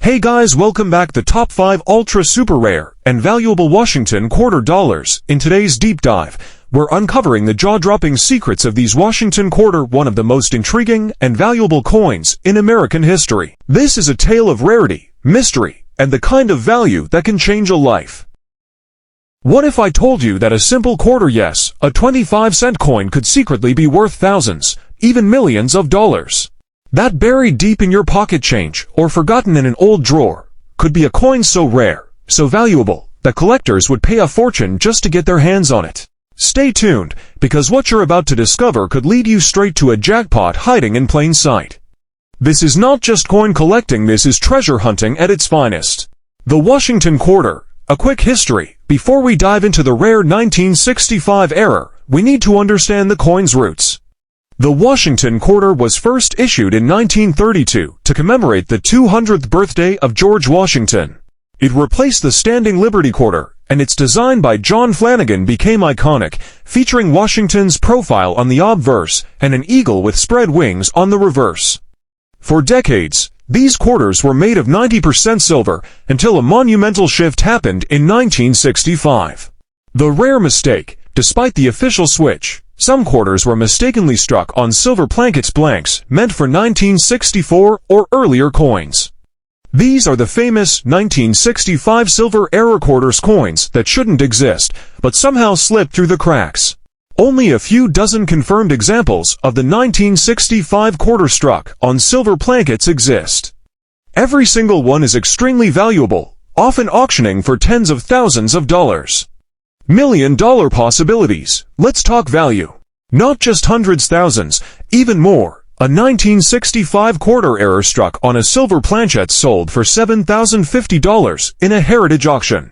Hey guys, welcome back. The top 5 ultra super rare and valuable Washington quarter dollars. In today's deep dive, we're uncovering the jaw-dropping secrets of these Washington quarter, one of the most intriguing and valuable coins in American history. This is a tale of rarity, mystery, and the kind of value that can change a life. What if I told you that a simple quarter, yes, a 25-cent coin, could secretly be worth thousands, even millions of dollars? That buried deep in your pocket change, or forgotten in an old drawer, could be a coin so rare, so valuable, that collectors would pay a fortune just to get their hands on it. Stay tuned, because what you're about to discover could lead you straight to a jackpot hiding in plain sight. This is not just coin collecting, this is treasure hunting at its finest. The Washington quarter. A quick history. Before we dive into the rare 1965 era, we need to understand the coin's roots. The Washington quarter was first issued in 1932 to commemorate the 200th birthday of George Washington. It replaced the standing Liberty quarter, and its design by John Flanagan became iconic, featuring Washington's profile on the obverse and an eagle with spread wings on the reverse. For decades, these quarters were made of 90% silver until a monumental shift happened in 1965. The rare mistake. Despite the official switch, some quarters were mistakenly struck on silver plankets blanks meant for 1964 or earlier coins. These are the famous 1965 silver era quarters, coins that shouldn't exist, but somehow slipped through the cracks. Only a few dozen confirmed examples of the 1965 quarter struck on silver plankets exist. Every single one is extremely valuable, often auctioning for tens of thousands of dollars. Million-dollar possibilities. Let's talk value. Not just hundreds, thousands, even more. A 1965 quarter era struck on a silver planchet sold for $7,050 in a heritage auction.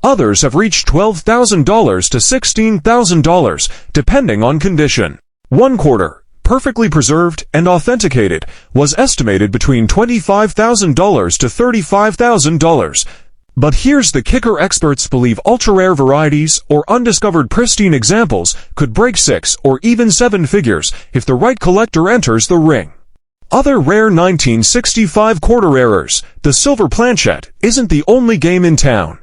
Others have reached $12,000 to $16,000, depending on condition. One quarter, perfectly preserved and authenticated, was estimated between $25,000 to $35,000. But here's the kicker: experts believe ultra-rare varieties or undiscovered pristine examples could break 6 or even 7 figures if the right collector enters the ring. Other rare 1965 quarter errors. The silver planchet isn't the only game in town.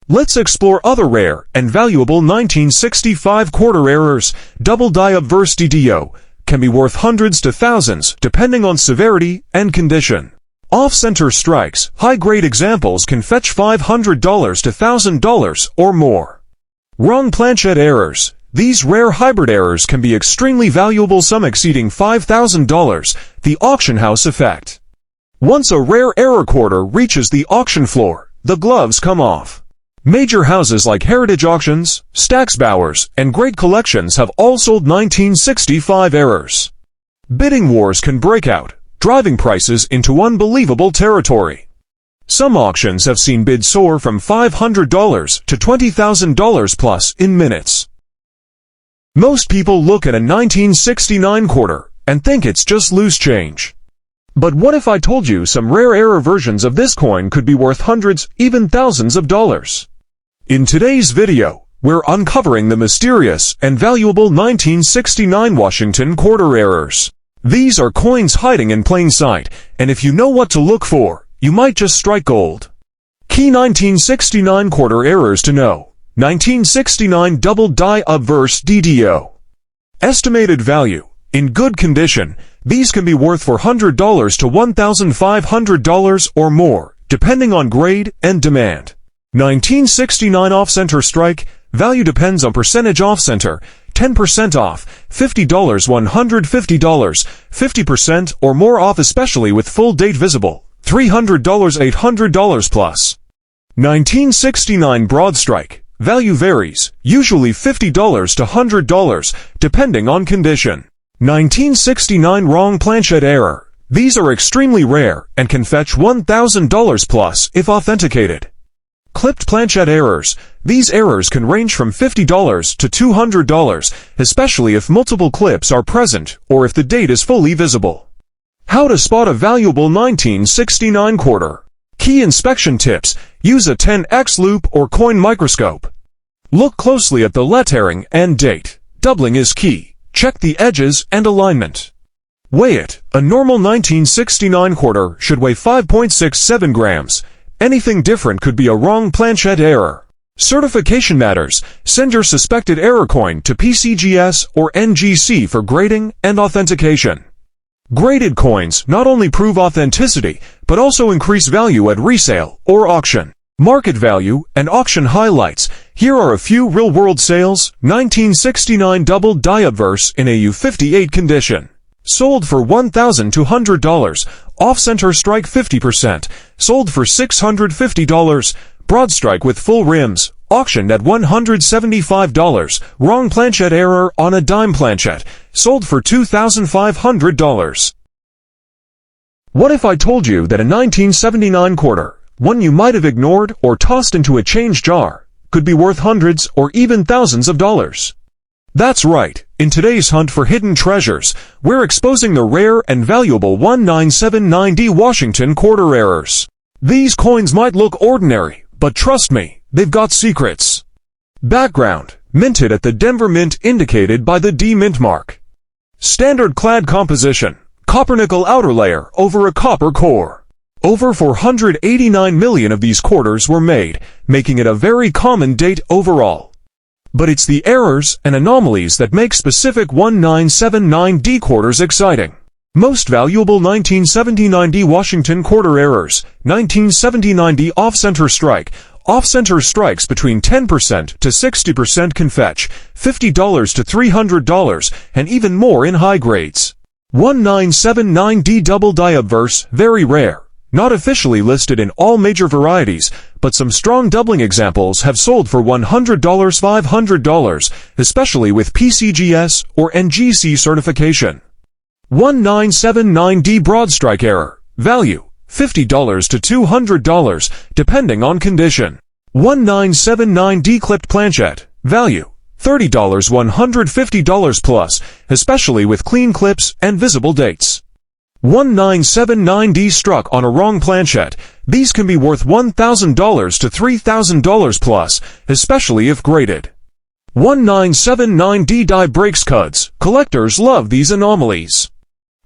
Let's explore other rare and valuable 1965 quarter errors. Double die obverse DDO can be worth hundreds to thousands depending on severity and condition. Off-center strikes. High-grade examples can fetch $500 to $1,000 or more. Wrong planchet errors. These rare hybrid errors can be extremely valuable, some exceeding $5,000. The auction house effect. Once a rare error quarter reaches the auction floor, the gloves come off. Major houses like Heritage Auctions, Stack's Bowers, and Great Collections have all sold 1965 errors. Bidding wars can break out, driving prices into unbelievable territory. Some auctions have seen bids soar from $500 to $20,000 plus in minutes. Most people look at a 1969 quarter and think it's just loose change. But what if I told you some rare era versions of this coin could be worth hundreds, even thousands of dollars? In today's video, we're uncovering the mysterious and valuable 1969 Washington quarter errors. These are coins hiding in plain sight, and if you know what to look for, you might just strike gold. Key 1969 quarter errors to know. 1969 double die obverse DDO. Estimated value. In good condition, these can be worth $400 to $1,500 or more, depending on grade and demand. 1969 off-center strike. Value depends on percentage off-center. 10% off, $50, $150, 50% or more off, especially with full date visible, $300, $800 plus. 1969 broad strike. Value varies, usually $50 to $100, depending on condition. 1969 wrong planchet error. These are extremely rare and can fetch $1,000 plus if authenticated. Clipped planchet errors. These errors can range from $50 to $200, especially if multiple clips are present or if the date is fully visible. How to spot a valuable 1969 quarter. Key inspection tips. Use a 10x loupe or coin microscope. Look closely at the lettering and date. Doubling is key. Check the edges and alignment. Weigh it. A normal 1969 quarter should weigh 5.67 grams. Anything different could be a wrong planchette error. Certification matters. Send your suspected error coin to PCGS or NGC for grading and authentication. Graded coins not only prove authenticity, but also increase value at resale or auction. Market value and auction highlights. Here are a few real-world sales. 1969 double die obverse in AU58 condition. Sold for $1,200. Off-center strike 50%. Sold for $650. Broad strike with full rims. Auctioned at $175. Wrong planchette error on a dime planchette. Sold for $2,500. What if I told you that a 1979 quarter, one you might have ignored or tossed into a change jar, could be worth hundreds or even thousands of dollars? That's right. In today's hunt for hidden treasures, we're exposing the rare and valuable 1979D Washington quarter errors. These coins might look ordinary, but trust me, they've got secrets. Background: minted at the Denver Mint indicated by the D mint mark. Standard clad composition: copper-nickel outer layer over a copper core. Over 489 million of these quarters were made, making it a very common date overall. But it's the errors and anomalies that make specific 1979D quarters exciting. Most valuable 1979D Washington quarter errors. 1979D off-center strike. Off-center strikes between 10% to 60% can fetch $50 to $300 and even more in high grades. 1979D double die obverse, very rare. Not officially listed in all major varieties, but some strong doubling examples have sold for $100, $500, especially with PCGS or NGC certification. 1979D broad strike error. Value: $50 to $200, depending on condition. 1979D clipped planchette. Value: $30, $150 plus, especially with clean clips and visible dates. 1979D struck on a wrong planchette. These can be worth $1,000 to $3,000 plus, especially if graded. 1979D die breaks cuds. Collectors love these anomalies.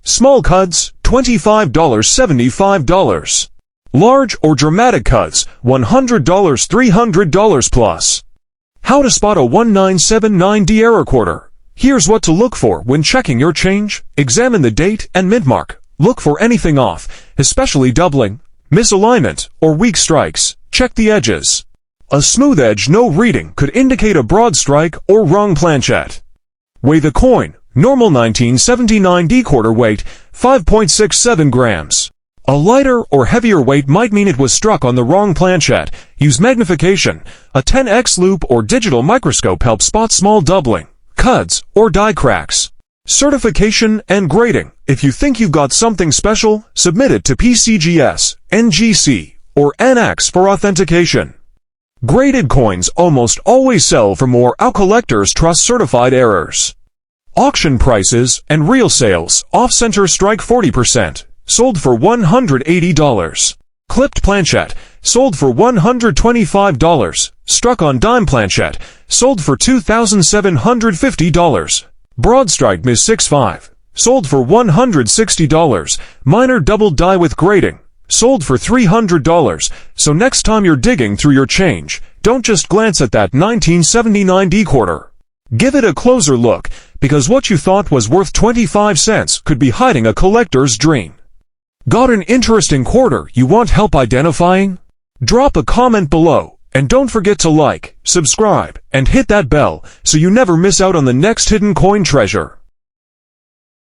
Small cuds, $25, $75. Large or dramatic cuds, $100, $300 plus. How to spot a 1979D error quarter. Here's what to look for when checking your change. Examine the date and mint mark. Look for anything off, especially doubling, misalignment, or weak strikes. Check the edges. A smooth edge no reading could indicate a broad strike or wrong planchette. Weigh the coin. Normal 1979D quarter weight, 5.67 grams. A lighter or heavier weight might mean it was struck on the wrong planchette. Use magnification. A 10x loop or digital microscope helps spot small doubling, cuds, or die cracks. Certification and grading. If you think you've got something special, submit it to PCGS, NGC, or NX for authentication. Graded coins almost always sell for more. Our collectors trust certified errors. Auction prices and real sales. Off-center strike 40%. Sold for $180. Clipped planchette. Sold for $125. Struck on dime planchette. Sold for $2,750. Broad strike Ms. 6.5. Sold for $160. Minor double die with grading. Sold for $300. So next time you're digging through your change, don't just glance at that 1979D quarter. Give it a closer look, because what you thought was worth 25 cents could be hiding a collector's dream. Got an interesting quarter you want help identifying? Drop a comment below, and don't forget to like, subscribe, and hit that bell so you never miss out on the next hidden coin treasure.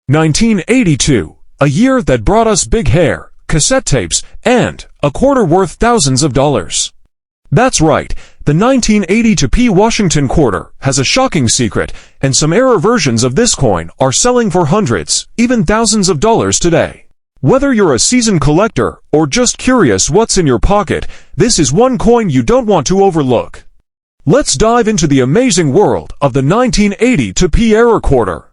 1982, a year that brought us big hair, cassette tapes, and a quarter worth thousands of dollars. That's right, the 1982P Washington quarter has a shocking secret, and some error versions of this coin are selling for hundreds, even thousands of dollars today. Whether you're a seasoned collector or just curious what's in your pocket, this is one coin you don't want to overlook. Let's dive into the amazing world of the 1982P error quarter.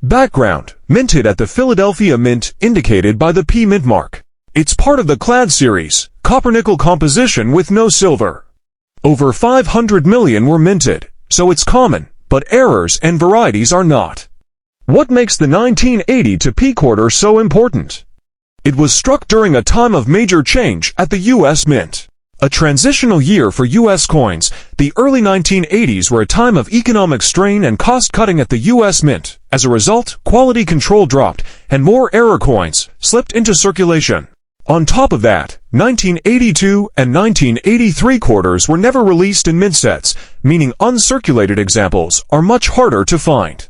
Background: minted at the Philadelphia Mint indicated by the P mint mark. It's part of the clad series, copper-nickel composition with no silver. Over 500 million were minted, so it's common, but errors and varieties are not. What makes the 1980 to P quarter so important? It was struck during a time of major change at the U.S. Mint. A transitional year for U.S. coins, the early 1980s were a time of economic strain and cost-cutting at the U.S. Mint. As a result, quality control dropped, and more error coins slipped into circulation. On top of that, 1982 and 1983 quarters were never released in mint sets, meaning uncirculated examples are much harder to find.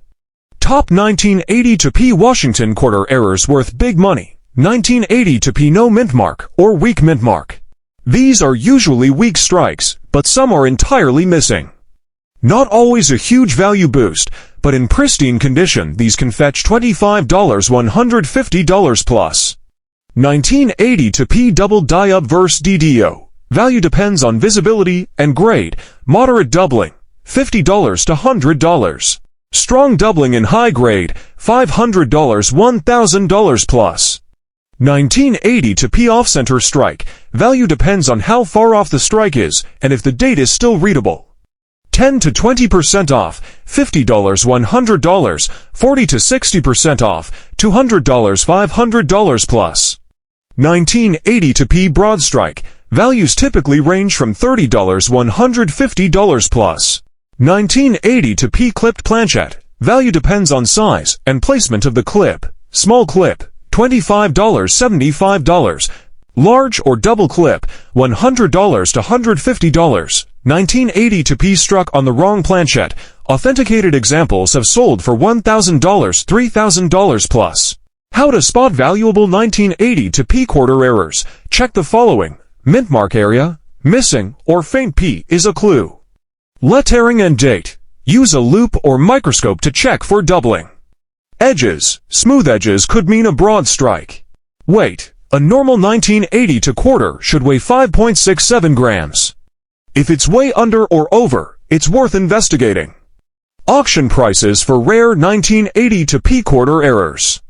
Top 1980 to P Washington quarter errors worth big money. 1980 to P no mint mark or weak mint mark. These are usually weak strikes, but some are entirely missing. Not always a huge value boost, but in pristine condition these can fetch $25, $150 plus. 1980 to P double die up vs DDO. Value depends on visibility and grade. Moderate doubling, $50 to $100. Strong doubling in high grade, $500, $1,000 plus. 1980 to P off-center strike. Value depends on how far off the strike is and if the date is still readable. 10 to 20% off, $50, $100, 40 to 60% off, $200, $500 plus. 1980 to P broad strike. Values typically range from $30, $150 plus. 1980 to P clipped planchette. Value depends on size and placement of the clip. Small clip, $25, $75. Large or double clip, $100 to $150. 1980 to P struck on the wrong planchette. Authenticated examples have sold for $1,000, $3,000 plus. How to spot valuable 1980 to P quarter errors. Check the following. Mint mark area, missing, or faint P is a clue. Lettering and date. Use a loupe or microscope to check for doubling. Edges. Smooth edges could mean a broad strike. Weight. A normal 1980 to quarter should weigh 5.67 grams. If it's way under or over, it's worth investigating. Auction prices for rare 1980 to P quarter errors.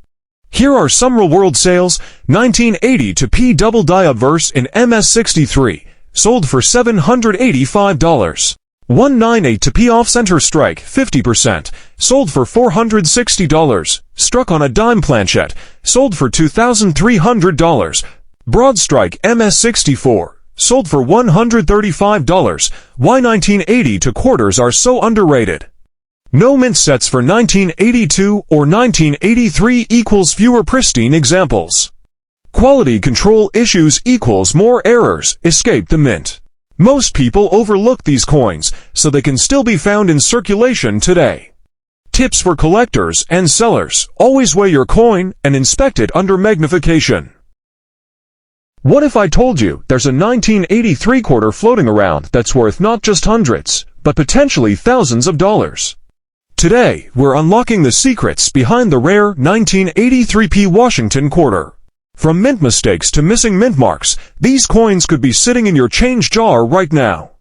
Here are some real-world sales. 1980 to P double die up verse in MS63, sold for $785. 198 to P off-center strike, 50%, sold for $460. Struck on a dime planchette, sold for $2,300. Broad strike MS64, sold for $135. Why 1980 to quarters are so underrated? No mint sets for 1982 or 1983 equals fewer pristine examples. Quality control issues equals more errors escape the mint. Most people overlook these coins, so they can still be found in circulation today. Tips for collectors and sellers. Always weigh your coin and inspect it under magnification. What if I told you there's a 1983 quarter floating around that's worth not just hundreds, but potentially thousands of dollars? Today, we're unlocking the secrets behind the rare 1983 P Washington quarter. From mint mistakes to missing mint marks, these coins could be sitting in your change jar right now.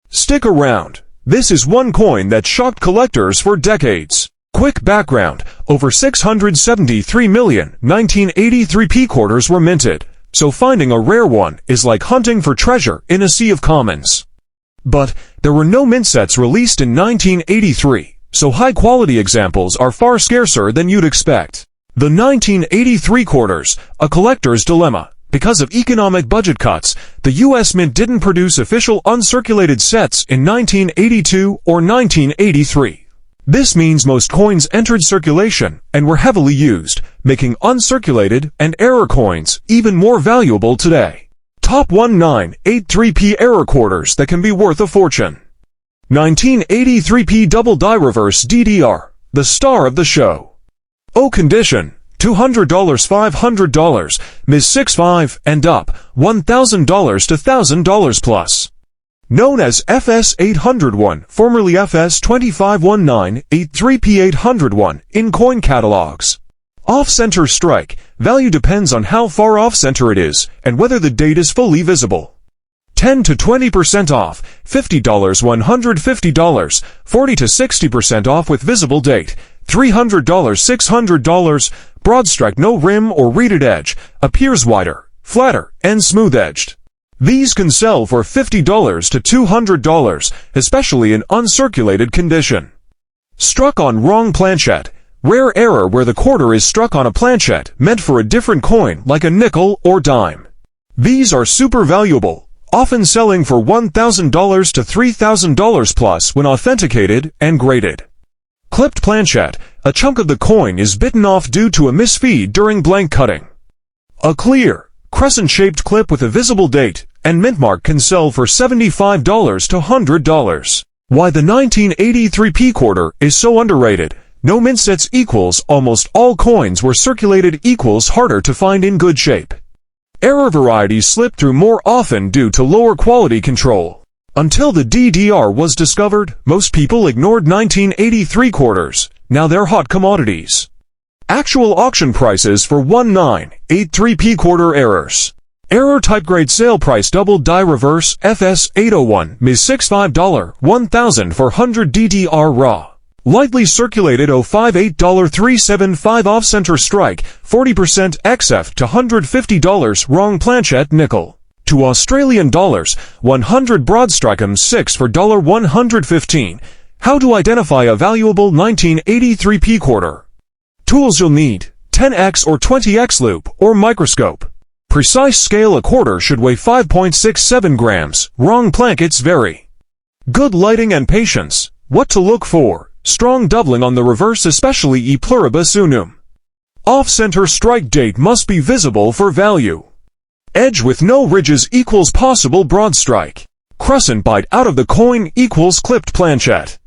Stick around. This is one coin that shocked collectors for decades. Quick background. Over 673 million 1983 P quarters were minted, so finding a rare one is like hunting for treasure in a sea of commons. But there were no mint sets released in 1983, so high-quality examples are far scarcer than you'd expect. The 1983 quarters, a collector's dilemma. Because of economic budget cuts, the U.S. Mint didn't produce official uncirculated sets in 1982 or 1983. This means most coins entered circulation and were heavily used, making uncirculated and error coins even more valuable today. Top 1983 P error quarters that can be worth a fortune. 1983 P double die reverse DDR, the star of the show. O condition, $200, $500, Ms. 6.5 and up, $1,000 to $1,000 plus. Known as FS 801, formerly FS 2519, 83P 801 in coin catalogs. Off-center strike. Value depends on how far off-center it is and whether the date is fully visible. 10 to 20% off, $50, $150, 40 to 60% off with visible date. $300, $600, broad strike no rim or reeded edge, appears wider, flatter, and smooth-edged. These can sell for $50 to $200, especially in uncirculated condition. Struck on wrong planchette, Rare error where the quarter is struck on a planchet meant for a different coin like a nickel or dime. These are super valuable, often selling for $1,000 to $3,000 plus when authenticated and graded. Clipped planchet, a chunk of the coin is bitten off due to a misfeed during blank cutting. A clear, crescent-shaped clip with a visible date and mint mark can sell for $75 to $100. Why the 1983 P quarter is so underrated. No mint sets equals almost all coins were circulated equals harder to find in good shape. Error varieties slip through more often due to lower quality control. Until the DDR was discovered, most people ignored 1983 quarters. Now they're hot commodities. Actual auction prices for 1983 P quarter errors. Error type grade sale price double die reverse FS 801 Ms $65 $1,400 DDR raw. Lightly circulated $058 375 off center strike 40% XF to $150 wrong planchet nickel. To Australian dollars 100 broad strike'em 6 for $115. How to identify a valuable 1983 P quarter. Tools you'll need: 10x or 20x loop or microscope. Precise scale: a quarter should weigh 5.67 grams. Wrong plankets vary. Good lighting and patience. What to look for: strong doubling on the reverse, especially e pluribus unum. Off-center strike date must be visible for value. Edge with no ridges equals possible broad strike. Crescent bite out of the coin equals clipped planchet.